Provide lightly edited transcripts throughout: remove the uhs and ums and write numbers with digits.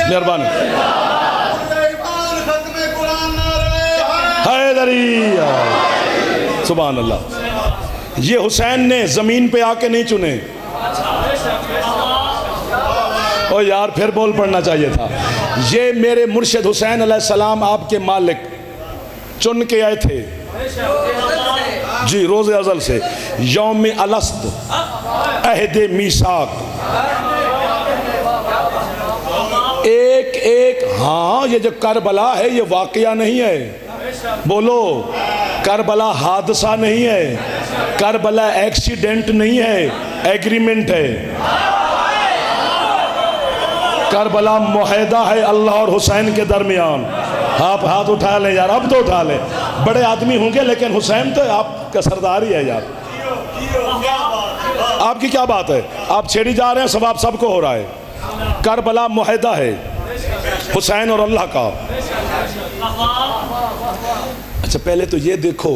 मेहरबानी। हैदरी, सुभान अल्लाह। ये हुसैन ने जमीन पे आके नहीं चुने। ओ यार फिर बोल पड़ना चाहिए था। ये मेरे मुर्शिद हुसैन अलैहिस्सलाम आपके मालिक चुन के आए थे जी, रोज़े अज़ल से। यौम अलस्त अहद मीसाक, एक एक। हाँ, ये जो करबला है ये वाकया नहीं है, बोलो। करबला हादसा नहीं है, करबला एक्सीडेंट नहीं है, एग्रीमेंट है। करबला मुआहदा है अल्लाह और हुसैन के दरमियान। आप हाथ उठा लें यार, अब तो उठा लें। बड़े आदमी होंगे लेकिन हुसैन तो आपका सरदार ही है यार। आपकी क्या बात है, आप छेड़ी जा रहे हैं, सवाब सबको हो रहा है। करबला मुआहदा है हुसैन और अल्लाह का। अच्छा पहले तो ये देखो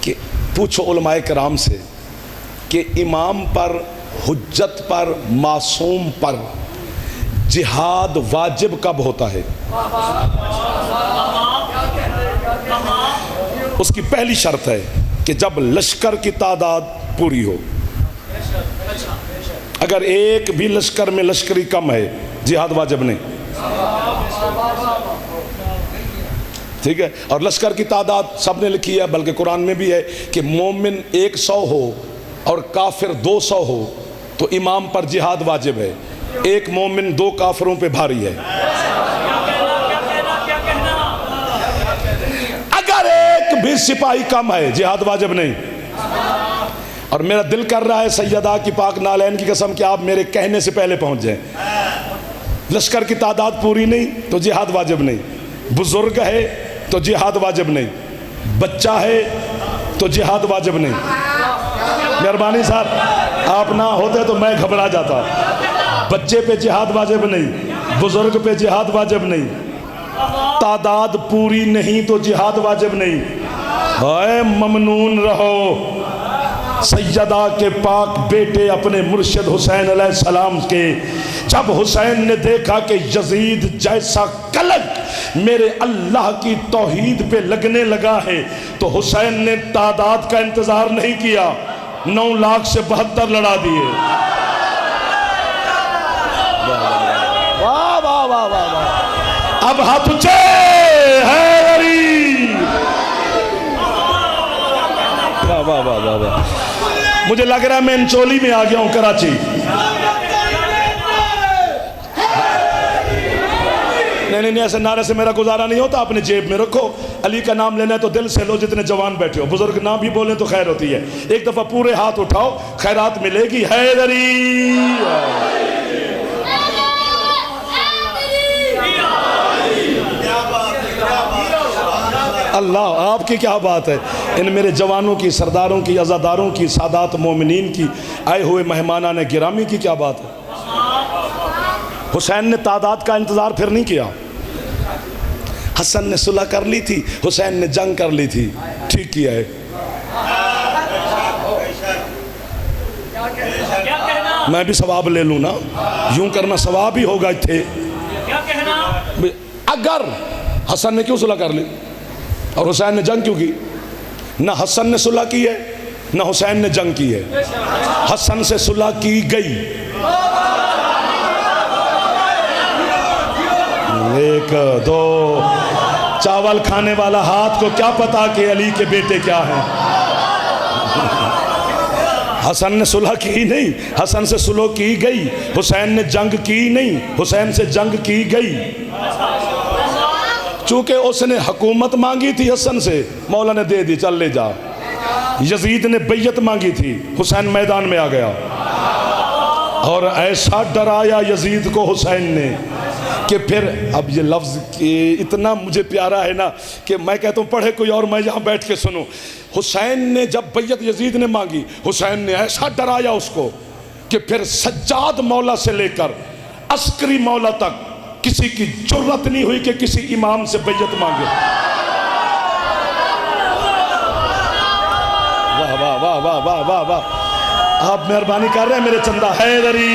कि पूछो उलमाए कराम से कि इमाम पर, हुज्जत पर, मासूम पर जिहाद वाजिब कब होता है। उसकी पहली शर्त है कि जब लश्कर की तादाद पूरी हो। अगर एक भी लश्कर में लश्करी कम है, जिहाद वाजिब नहीं। ठीक है। और लश्कर की तादाद सबने लिखी है, बल्कि कुरान में भी है कि मोमिन 100 हो और काफिर 200 हो तो इमाम पर जिहाद वाजिब है। एक मोमिन 2 काफिरों पे भारी है। अगर एक भी सिपाही कम है, जिहाद वाजिब नहीं। और मेरा दिल कर रहा है सैयदा की पाक नालैन की कसम कि आप मेरे कहने से पहले पहुंच जाएं। लश्कर की तादाद पूरी नहीं तो जिहाद वाजिब नहीं, बुजुर्ग है तो जिहाद वाजिब नहीं, बच्चा है तो जिहाद वाजिब नहीं। मेहरबानी साहब, आप ना होते तो मैं घबरा जाता। बच्चे पे जिहाद वाजिब नहीं, बुजुर्ग पे जिहाद वाजिब नहीं, तादाद पूरी नहीं तो जिहाद वाजिब नहीं। हाय ममनून रहो सैयदा के पाक बेटे अपने मुर्शिद हुसैन अलैहिस्सलाम के। जब हुसैन ने देखा कि यजीद जैसा कलंक मेरे अल्लाह की तौहीद पे लगने लगा है तो हुसैन ने तादाद का इंतजार नहीं किया, 9 लाख से 72 लड़ा दिए। वाह वाह वाह वाह वाह। अब हाथ ऊंचे है। वाह वाह वाह वाह वाह। मुझे लग रहा है मैं इंचोली में आ गया हूं, कराची। नहीं, ऐसे नारे से मेरा गुजारा नहीं होता। अपने जेब में रखो, अली का नाम लेना है तो दिल से लो, जितने जवान बैठे हो। बुजुर्ग नाम भी बोले तो खैर होती है। एक दफा पूरे हाथ उठाओ, खैरात मिलेगी। हैदरी, अल्लाह आपकी क्या बात है। इन मेरे जवानों की, सरदारों की, अज़ादारों की, सादात मोमिनीन की, आए हुए मेहमानान ने गिरामी की क्या बात है। हुसैन ने तादाद का इंतज़ार फिर नहीं किया। हसन ने सुलह कर ली थी, हुसैन ने जंग कर ली थी। ठीक किया है। मैं भी सवाब ले लूँ ना, यूं करना सवाब ही होगा। थे अगर हसन ने क्यों सुलह कर ली और हुसैन ने जंग क्यों की? ना हसन ने सुलह की है ना हुसैन ने जंग की है। हसन से सुलह की गई। एक दो चावल खाने वाला हाथ को क्या पता कि अली के बेटे क्या हैं। हसन ने सुलह की नहीं, हसन से सुलह की गई। हुसैन ने जंग की नहीं, हुसैन से जंग की गई। चूंकि उसने हुकूमत मांगी थी हसन से, मौला ने दे दी, चल ले जा। यजीद ने बैयत मांगी थी, हुसैन मैदान में आ गया और ऐसा डराया यजीद को हुसैन ने कि फिर, अब ये लफ्ज़ इतना मुझे प्यारा है ना कि मैं कहता हूँ पढ़े कोई और, मैं यहाँ बैठ के सुनूं। हुसैन ने जब बैयत यजीद ने मांगी, हुसैन ने ऐसा डराया उसको कि फिर सज्जाद मौला से लेकर अस्करी मौला तक किसी की जुर्रत नहीं हुई कि किसी इमाम से बैयत मांगे। वाह वाह वाह वाह वाह वाह वाह। आप मेहरबानी कर रहे हैं मेरे चंदा हैदरी।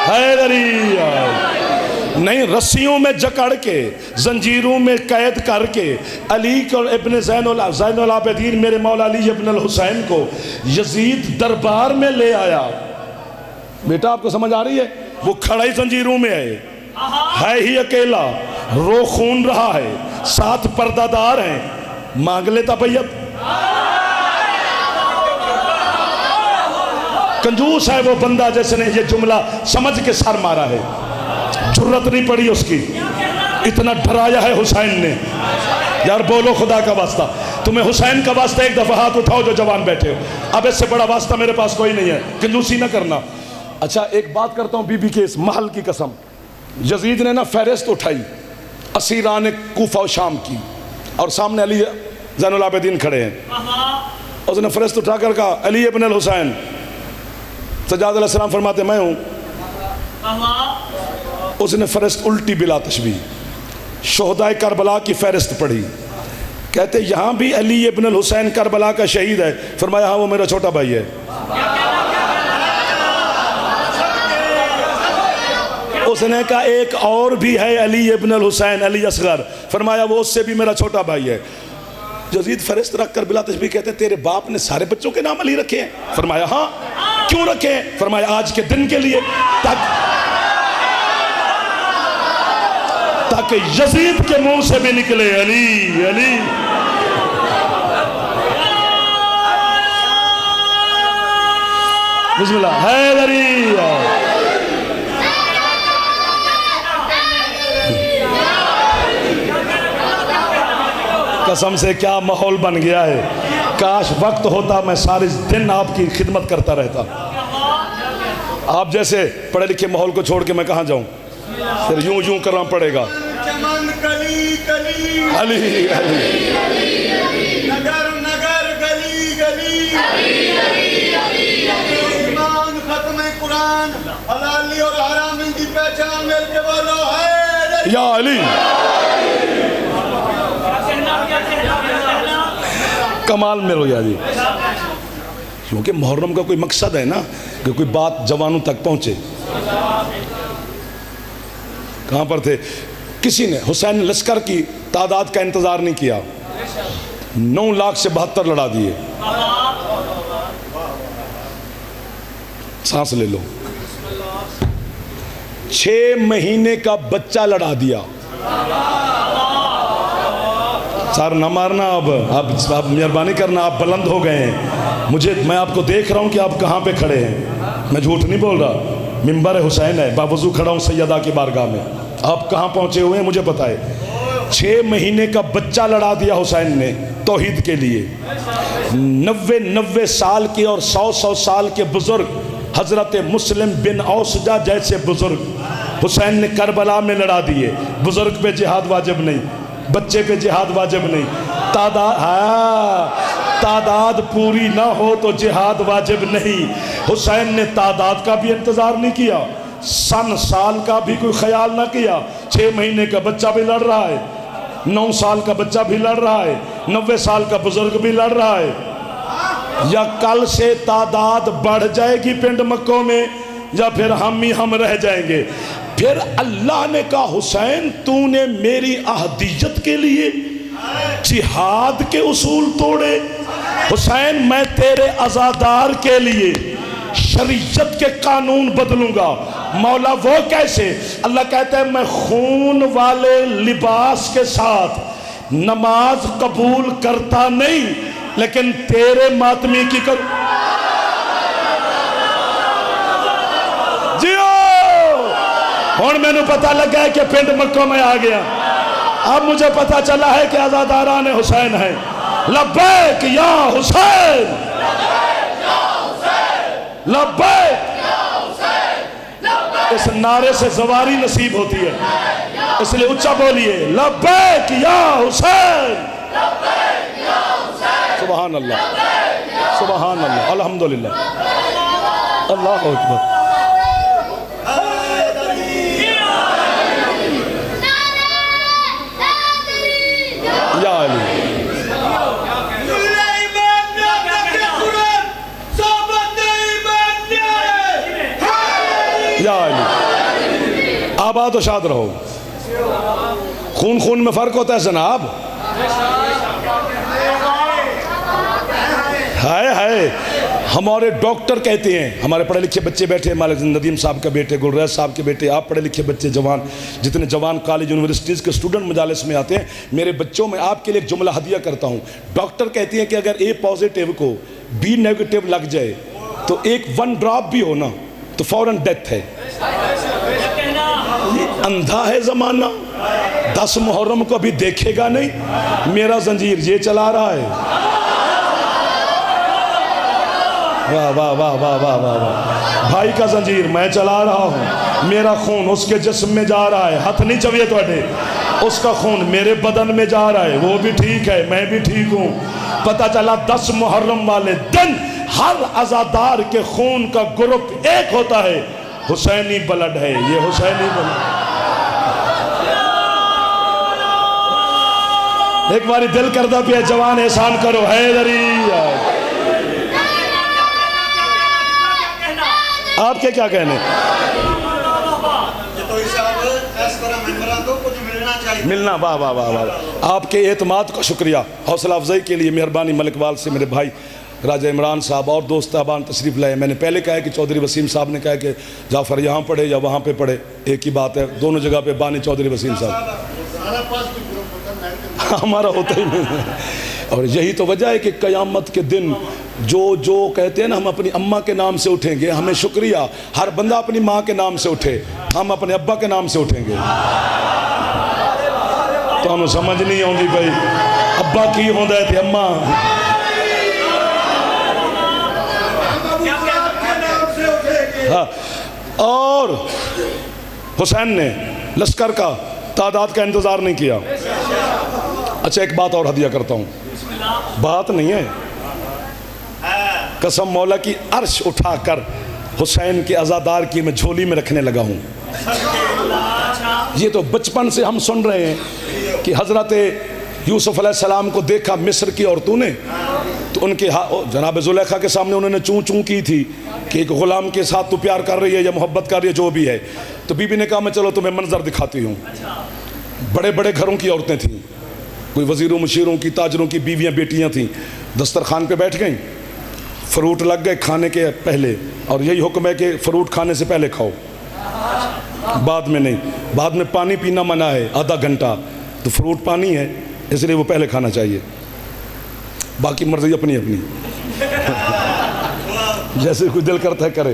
हैदरी नहीं, रस्सियों में जकड़ के, जंजीरों में कैद करके अली को, इब्न ज़ैनुल आबिदीन मेरे मौला अली इब्न हुसैन को यजीद दरबार में ले आया। बेटा आपको समझ आ रही है? वो खड़ा ही जंजीरों में है ही अकेला, रो खून रहा है, 7 पर्दादार हैं, मांग लेता बैयत। कंजूस है वो बंदा जिसने ये जुमला समझ के सर मारा है, जुर्रत नहीं पड़ी उसकी, इतना डराया है हुसैन ने। यार बोलो खुदा का वास्ता, तुम्हें हुसैन का वास्ता एक दफा हाथ उठाओ जो जवान बैठे हो। अब इससे बड़ा वास्ता मेरे पास कोई नहीं है, कंजूसी ना करना। अच्छा एक बात करता हूँ बीबी के इस महल की कसम। यजीद ने ना फहरिस्त उठाई असीरान कूफा और शाम की, और सामने अली ज़ैनुल आबिदीन खड़े हैं। उसने फहरिस्त उठाकर कहा अली इब्न हुसैन। सज्जाद अलैहिस्सलाम फरमाते मैं हूँ। उसने फहरिस्त उल्टी बिला तशबीह शोहदाए करबला की फहरिस्त पढ़ी। कहते यहाँ भी अली इब्न हुसैन करबला का शहीद है। फरमाया हाँ वो मेरा छोटा भाई है। उसने कहा एक और भी है अली इब्न हुसैन अली असगर। फरमाया वो उससे भी मेरा छोटा भाई है। यजीद फहरिस्त रख कर बिला तशबीह कहते तेरे बाप ने सारे बच्चों के नाम अली रखे हैं? फरमाया हाँ। क्यों रखे हैं? फरमाया आज के दिन के लिए, ताकि यजीद के मुंह से भी निकले अली अली। बिस्मिल्लाह हैदरी। कसम से क्या माहौल बन गया है। काश वक्त होता मैं सारे दिन आपकी खिदमत करता रहता। आप जैसे पढ़े लिखे माहौल को छोड़ के मैं कहाँ जाऊँ? फिर यूं यूं करना पड़ेगा। अली अली नगर नगर गली गली ईमान खत्म कुरान हलाली और हरामी की पहचान मिलके बोलो है या अली। कमाल में रोया जी, क्योंकि मुहर्रम का कोई मकसद है ना कि कोई बात जवानों तक पहुंचे। कहां पर थे? किसी ने हुसैन लश्कर की तादाद का इंतजार नहीं किया, 9 लाख से 72 लड़ा दिए। सांस ले लो। 6 महीने का बच्चा लड़ा दिया। सर न मारना, अब मेहरबानी करना, आप बुलंद हो गए हैं। मैं आपको देख रहा हूं कि आप कहां पे खड़े हैं। मैं झूठ नहीं बोल रहा। मिंबर हुसैन है, बावजू खड़ा हूं सैयदा की बारगाह में। आप कहां पहुंचे हुए हैं मुझे पता है। 6 महीने का बच्चा लड़ा दिया हुसैन ने तौहीद के लिए। 90 साल के और 100 साल के बुजुर्ग, हजरत मुस्लिम बिन औसजा जैसे बुजुर्ग हुसैन ने करबला में लड़ा दिए। बुजुर्ग पे जिहाद वाजिब नहीं, बच्चे पे जिहाद वाजिब नहीं। तादाद पूरी ना हो तो जिहाद वाजिब नहीं। हुसैन ने तादाद का भी इंतजार नहीं किया, सन साल का भी कोई ख्याल ना किया। 6 महीने का बच्चा भी लड़ रहा है, 9 साल का बच्चा भी लड़ रहा है, 90 साल का बुजुर्ग भी लड़ रहा है। या कल से तादाद बढ़ जाएगी पिंड मक्कों में, या फिर हम ही हम रह जाएंगे। फिर अल्लाह ने कहा हुसैन तूने मेरी अहदियत के लिए जिहाद के उसूल तोड़े। हुसैन मैं तेरे अज़ादार के लिए शरीयत के कानून बदलूंगा। मौला वो कैसे? अल्लाह कहता है मैं खून वाले लिबास के साथ नमाज कबूल करता नहीं, लेकिन तेरे मातमी की कर जियो। हुण मैनू पता लगा है कि पिंड मक्का में आ गया। अब मुझे पता चला है कि आज़ादारान हुसैन है। लब्बैक या हुसैन, लब्बैक। इस नारे से ज़वारी नसीब होती है, इसलिए ऊंचा बोलिए लब्बैक या हुसैन। सुभान अल्लाह, सुभान अल्लाह, अल्हम्दुलिल्लाह, अल्लाहु अकबर। या अली, या अली। जिंदाबाद हो, शाद रहो। खून खून में फर्क होता है जनाब। हाय हाय, हमारे डॉक्टर कहते हैं, हमारे पढ़े लिखे बच्चे बैठे हैं, मालिक नदीम साहब का बेटे, गुलरैज साहब के बेटे, आप पढ़े लिखे बच्चे जवान, जितने जवान कॉलेज यूनिवर्सिटीज़ के स्टूडेंट मजालिस में आते हैं, मेरे बच्चों में आपके लिए एक जुमला हदिया करता हूँ। डॉक्टर कहते हैं कि अगर ए पॉजिटिव को बी नेगेटिव लग जाए तो एक 1 ड्रॉप भी हो ना तो फौरन डेथ है। ये अंधा है ज़माना, 10 मुहर्रम को अभी देखेगा नहीं, मेरा जंजीर ये चला रहा है। वाह वाह वाह वाह वाह वाह वाह, भाई का जंजीर मैं चला रहा हूँ, मेरा खून उसके जिस्म में जा रहा है, हाथ नहीं चविए थोड़े, उसका खून मेरे बदन में जा रहा है, वो भी ठीक है, मैं भी ठीक हूँ। पता चला 10 मुहर्रम वाले दिन हर अज़ादार के खून का ग्रुप एक होता है, हुसैनी ब्लड है, ये हुसैनी ब्लड। एक बारी दिल करता पिया जवान एहसान करो, हैदरी। आपके क्या कहने? मिलना, वाह वाह वाह वाह, आपके एतमाद का शुक्रिया, हौसला अफजाई के लिए मेहरबानी। मलिकवाल से मेरे भाई राजा इमरान साहब और दोस्त अहबान तशरीफ़ लाए। मैंने पहले कहा कि चौधरी वसीम साहब ने कहा कि जाफ़र यहाँ पढ़े या वहाँ पे पढ़े, एक ही बात है, दोनों जगह पे बानी चौधरी वसीम साहब हमारा होता ही नहीं है। और यही तो वजह है कि क़यामत के दिन जो कहते हैं ना, हम अपनी अम्मा के नाम से उठेंगे, हमें शुक्रिया, हर बंदा अपनी माँ के नाम से उठे, हम अपने अब्बा के नाम से उठेंगे। तो हमें समझ नहीं आती भाई अब्बा की होंदा है थे अम्मा। हाँ, और हुसैन ने लश्कर का तादाद का इंतज़ार नहीं किया। अच्छा, एक बात और हदिया करता हूँ, बात नहीं है, कसम मौला की, अर्श उठाकर हुसैन के अज़ादार की मैं झोली में रखने लगा हूँ। ये तो बचपन से हम सुन रहे हैं कि हज़रत यूसुफ अलैहिस्सलाम को देखा मिस्र की औरतों ने, तो उनके जनाब ज़ुलेखा के सामने उन्होंने चूँ चूँ की थी कि एक ग़ुलाम के साथ तू प्यार कर रही है या मोहब्बत कर रही है, जो भी है। तो बीबी ने कहा मैं चलो तुम्हें मंजर दिखाती हूँ। बड़े बड़े घरों की औरतें थीं, कोई वज़ीरों मुशीरों की, ताजरों की बीवियाँ बेटियाँ थीं, दस्तरखान पे बैठ गईं, फ्रूट लग गए खाने के पहले, और यही हुक्म है कि फ्रूट खाने से पहले खाओ, बाद में नहीं। बाद में पानी पीना मना है आधा घंटा, तो फ्रूट पानी है इसलिए वो पहले खाना चाहिए, बाकी मर्जी अपनी अपनी जैसे कोई दिल करता है करे।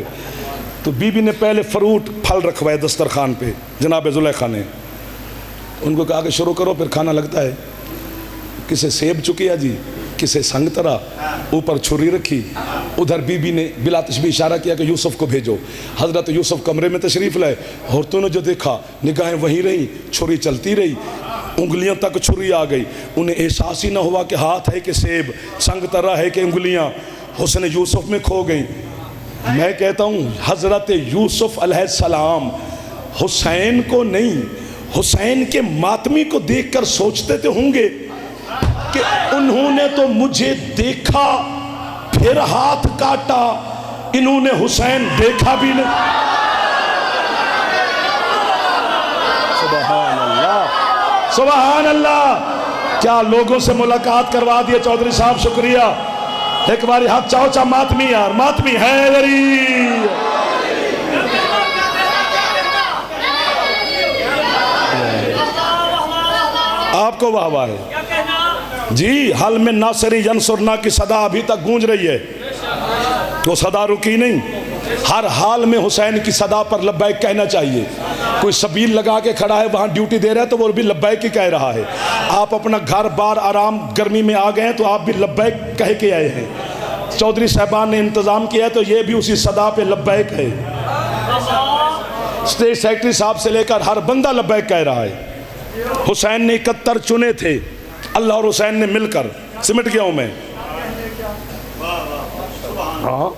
तो बीबी ने पहले फ्रूट फल रखवाए दस्तरखान पे, जनाब ज़ुलेखा ने उनको कहा कि शुरू करो, फिर खाना लगता है। किसे सेब चुकिया जी, किसे संगतरा, ऊपर छुरी रखी, उधर बीबी ने बिला तशबीह इशारा किया कि यूसुफ को भेजो। हज़रत यूसुफ कमरे में तशरीफ़ लाए, औरतों ने जो देखा निगाहें वहीं रही, छुरी चलती रही, उंगलियों तक छुरी आ गई। उन्हें एहसास ही ना हुआ कि हाथ है कि सेब, संगतरा है कि उंगलियाँ हुस्न यूसुफ में खो गई। मैं कहता हूँ हज़रत यूसुफ अलैहिस्सलाम हुसैन को नहीं, हुसैन के मातमी को देखकर सोचते तो होंगे कि उन्होंने तो मुझे देखा फिर हाथ काटा, इन्होंने हुसैन देखा भी नहीं। सुभान अल्लाह, सुभान अल्लाह, क्या लोगों से मुलाकात करवा दिए चौधरी साहब, शुक्रिया। एक बारी हाथ चाओ मातमी यार, मातमी हैदरी। आपको वाह वाह है जी। हल में नासरी यंसुरना की सदा अभी तक गूंज रही है, तो सदा रुकी नहीं। हर हाल में हुसैन की सदा पर लब्बैक कहना चाहिए। कोई सबील लगा के खड़ा है वहाँ ड्यूटी दे रहा है तो वो भी लब्बैक ही कह रहा है। आप अपना घर बार आराम गर्मी में आ गए हैं तो आप भी लब्बैक कह के आए हैं। चौधरी साहबान ने इंतज़ाम किया है तो ये भी उसी सदा पे लब्बैक है। स्टेट सेक्रेटरी साहब से लेकर हर बंदा लब्बैक कह रहा है। हुसैन ने 71 चुने थे, अल्लाह और हुसैन ने मिलकर, सिमट गया हूँ मैं। हाँ,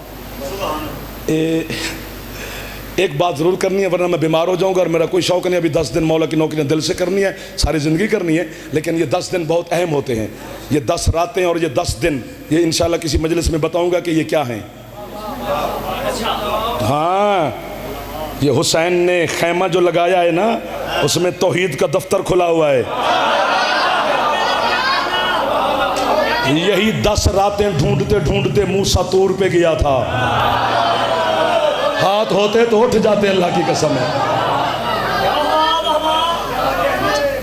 एक बात ज़रूर करनी है वरना मैं बीमार हो जाऊँगा और मेरा कोई शौक़ नहीं। अभी 10 दिन मौला की नौकरियाँ दिल से करनी है, सारी ज़िंदगी करनी है, लेकिन ये 10 दिन बहुत अहम होते हैं। ये 10 रातें और ये 10 दिन, ये इंशाल्लाह किसी मजलिस में बताऊँगा कि ये क्या हैं। हाँ, ये हुसैन ने खैमा जो लगाया है ना, उसमें तौहीद का दफ्तर खुला हुआ है। यही 10 रातें ढूंढते ढूंढते मूसा तूर पे गया था। हाथ होते तो उठ जाते, अल्लाह की कसम है।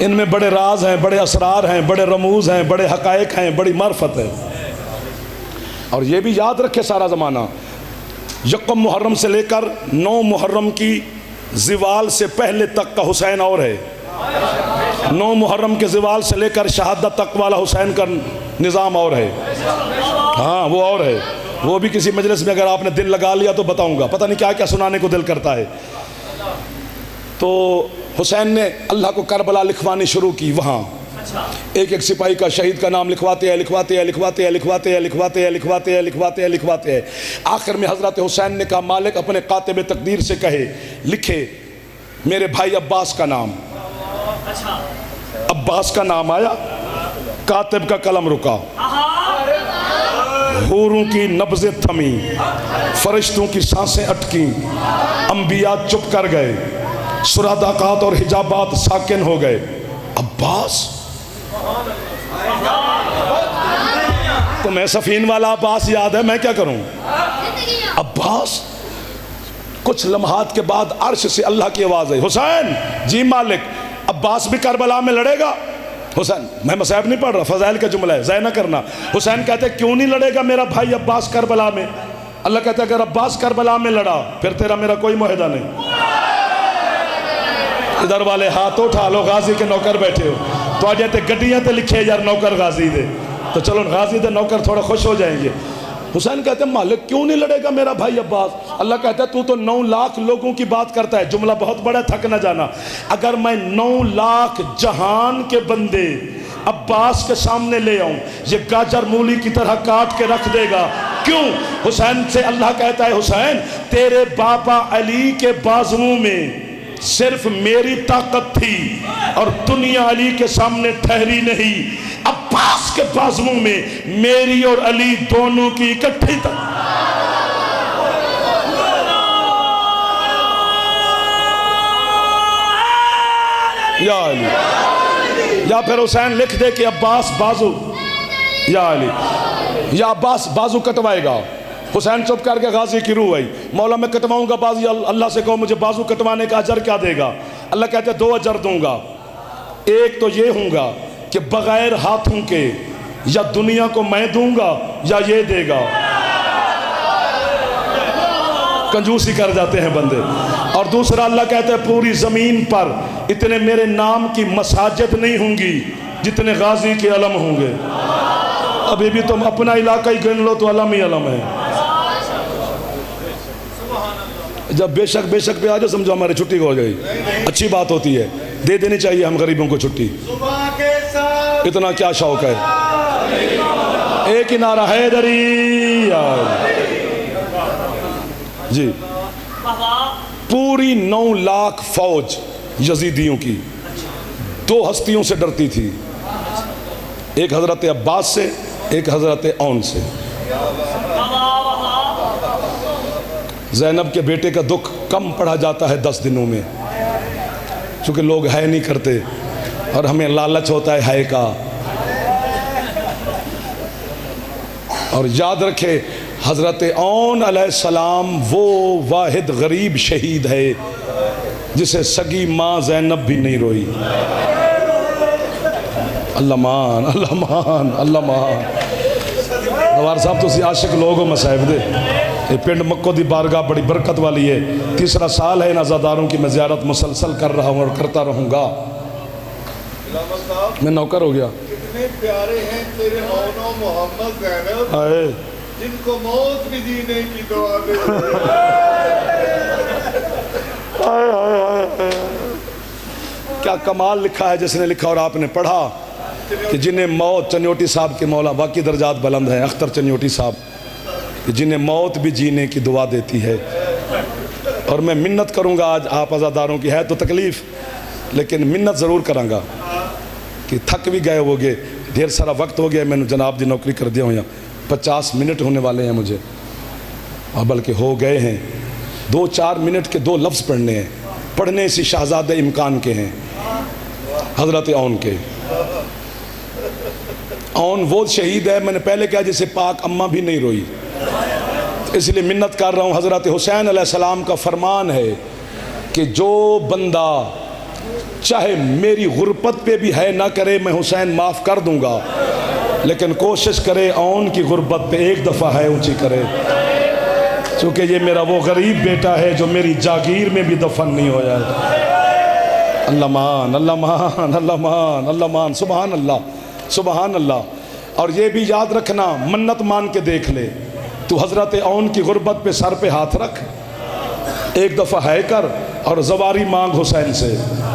इनमें बड़े राज हैं, बड़े असरार हैं, बड़े रमूज हैं, बड़े हकायक हैं, बड़ी मार्फत है। और ये भी याद रखे सारा ज़माना, यकम मुहर्रम से लेकर 9 मुहर्रम की ज़िवाल से पहले तक का हुसैन और है। 9 मुहर्रम के ज़िवाल से लेकर शहादत तक वाला हुसैन का निज़ाम और है। हाँ, वो और है। वो भी किसी मजलिस में अगर आपने दिल लगा लिया तो बताऊंगा, पता नहीं क्या क्या सुनाने को दिल करता है। तो हुसैन ने अल्लाह को करबला लिखवानी शुरू की। वहाँ एक एक सिपाही का, शहीद का नाम लिखवाते हैं, लिखवाते हैं, लिखवाते हैं, लिखवाते हैं, लिखवाते हैं, लिखवाते हैं, लिखवाते हैं, लिखवाते हैं। आखिर में हज़रत हुसैन ने कहा, मालिक अपने कातिब तकदीर से कहे, लिखे मेरे भाई अब्बास का नाम। अब्बास का नाम आया, कातिब का कलम रुका, हूरों की नब्ज़ें थमी, फरिश्तों की सांसें अटकी, अंबिया चुप कर गए, सुरादाकात और हिजाबात साकिन हो गए। अब्बास, तुम्हें सफीन वाला अब्बास याद है, मैं क्या करूं? अब्बास। कुछ लम्हात के बाद अर्श से अल्लाह की आवाज़ आई, हुसैन। जी मालिक। अब्बास भी करबला में लड़ेगा? हुसैन, मैं मसाइब नहीं पढ़ रहा, फ़ज़ाइल का जुमला है, ज़ाय ना करना। हुसैन कहते क्यों नहीं लड़ेगा मेरा भाई अब्बास करबला में? अल्लाह कहता है अगर अब्बास करबला में लड़ा फिर तेरा मेरा कोई मुआहदा नहीं। इधर वाले हाथ उठा लो, गाजी के नौकर बैठे हो तो आज गड्डियां तो लिखे यार नौकर गाजी दे, तो चलो गाजी दे नौकर थोड़ा खुश हो जाएंगे। हुसैन कहते हैं मालिक क्यों नहीं लड़ेगा मेरा भाई अब्बास? अल्लाह कहता है तू तो 9 लाख लोगों की बात करता है, जुमला बहुत बड़ा, थक ना जाना। अगर मैं 9 लाख जहान के बंदे अब्बास के सामने ले आऊं, ये गाजर मूली की तरह काट के रख देगा। क्यों? हुसैन से अल्लाह कहता है हुसैन तेरे बाबा अली के बाजुओं में सिर्फ मेरी ताकत थी और दुनिया अली के सामने ठहरी नहीं, अब्बास के बाजुओं में मेरी और अली दोनों की इकट्ठी ताकत। या अली। या फिर हुसैन लिख दे कि अब्बास बाजू, या अली, या अब्बास बाजू कटवाएगा। हुसैन चुप करके गाजी की रूह आई, मौला मैं कटवाऊंगा बाजी, अल्लाह से कहो मुझे बाजू कटवाने का अजर क्या देगा? अल्लाह कहते 2 अजर दूंगा। एक तो ये होगा कि बगैर हाथों के या दुनिया को मैं दूंगा या ये देगा। कंजूसी कर जाते हैं बंदे। और दूसरा अल्लाह कहते हैं पूरी ज़मीन पर इतने मेरे नाम की मसाजिद नहीं होंगी जितने गाजी के अलम होंगे। अभी भी तुम अपना इलाका ही गिन लो तो अलम ही अलम है। जब बेशक बेशक पे आ जाओ समझो हमारी छुट्टी हो गई, अच्छी बात होती है, दे देनी चाहिए हम गरीबों को छुट्टी। इतना क्या शौक है? एक ही नारा हैदरी जी। पूरी 9 लाख फौज यजीदियों की 2 हस्तियों से डरती थी, एक हजरत अब्बास से, एक हजरत औन से। ज़ैनब के बेटे का दुख कम पड़ा जाता है 10 दिनों में, क्योंकि लोग है नहीं करते और हमें लालच होता है का। और याद रखे हज़रत औन अलैहिस्सलाम वो वाहिद गरीब शहीद है जिसे सगी माँ ज़ैनब भी नहीं रोई। अल्लाह मान, अल्लाह मान, अल्लाह मान। हमार साहब तुसी आशिक लोग हो मसाहिब दे। ये पिंड मक्को दी बारगाह बड़ी बरकत वाली है। 3रा साल है इन अज़ादारों की मैं ज़ियारत मुसलसल कर रहा हूँ और करता रहूँगा। मैं नौकर हो गया। कितने प्यारे हैं तेरे मौनो मोहम्मद ज़ैनब, आए जिनको मौत भी जीने की दुआ दे। क्या कमाल लिखा है जिसने लिखा और आपने पढ़ा कि जिन्हें मौत, चन्योटी साहब के मौला बाकी दर्जात बुलंद हैं, अख्तर चन्योटी साहब, कि जिन्हें मौत भी जीने की दुआ देती है। और मैं मिन्नत करूँगा आज आप अज़ादारों की, है तो तकलीफ़ लेकिन मिन्नत ज़रूर कराँगा कि थक भी गए होगे, ढेर सारा वक्त हो गया मैंने जनाब दी नौकरी कर दिया हूँ, 50 मिनट होने वाले हैं मुझे और बल्कि हो गए हैं। 2-4 मिनट के 2 लफ्ज़ पढ़ने हैं, पढ़ने से शहजादे इम्कान के हैं हज़रत औन के। औन वो शहीद है, मैंने पहले कहा जिसे पाक अम्मा भी नहीं रोई, इसलिए मिन्नत कर रहा हूँ। हज़रत हुसैन अलैहिस्सलाम का फरमान है कि जो बंदा चाहे मेरी गुर्बत पे भी है ना करे, मैं हुसैन माफ़ कर दूँगा, लेकिन कोशिश करे औन की गुर्बत पे एक दफ़ा है ऊँची करे, क्योंकि ये मेरा वो गरीब बेटा है जो मेरी जागीर में भी दफन नहीं हो जाए। अल्लाह मान, अल्लाह मान, अल्लाह मान, अल्लाह मान, सुबहान अल्लाह, सुबहान अल्लाह। और ये भी याद रखना, मन्नत मान के देख ले, तू हज़रत औन की गुर्बत पे सर पे हाथ रख, एक दफ़ा है कर और ज़वारी मांग हुसैन से,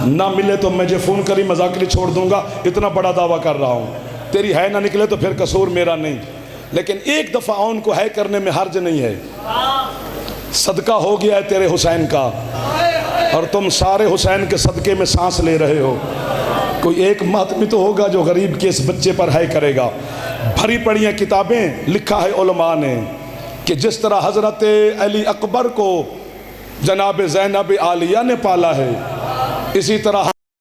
ना मिले तो मुझे फ़ोन करी, मजाकरी छोड़ दूंगा, इतना बड़ा दावा कर रहा हूँ। तेरी है ना निकले तो फिर कसूर मेरा नहीं, लेकिन एक दफ़ा औन को है करने में हर्ज नहीं है। सदका हो गया है तेरे हुसैन का, और तुम सारे हुसैन के सदक़े में सांस ले रहे हो। कोई एक मातमी तो होगा जो गरीब के इस बच्चे पर है करेगा। भरी पड़ी हैं किताबें, लिखा है उलमा ने कि जिस तरह हज़रत अली अकबर को जनाब ज़ैनब आलिया ने पाला है, इसी तरह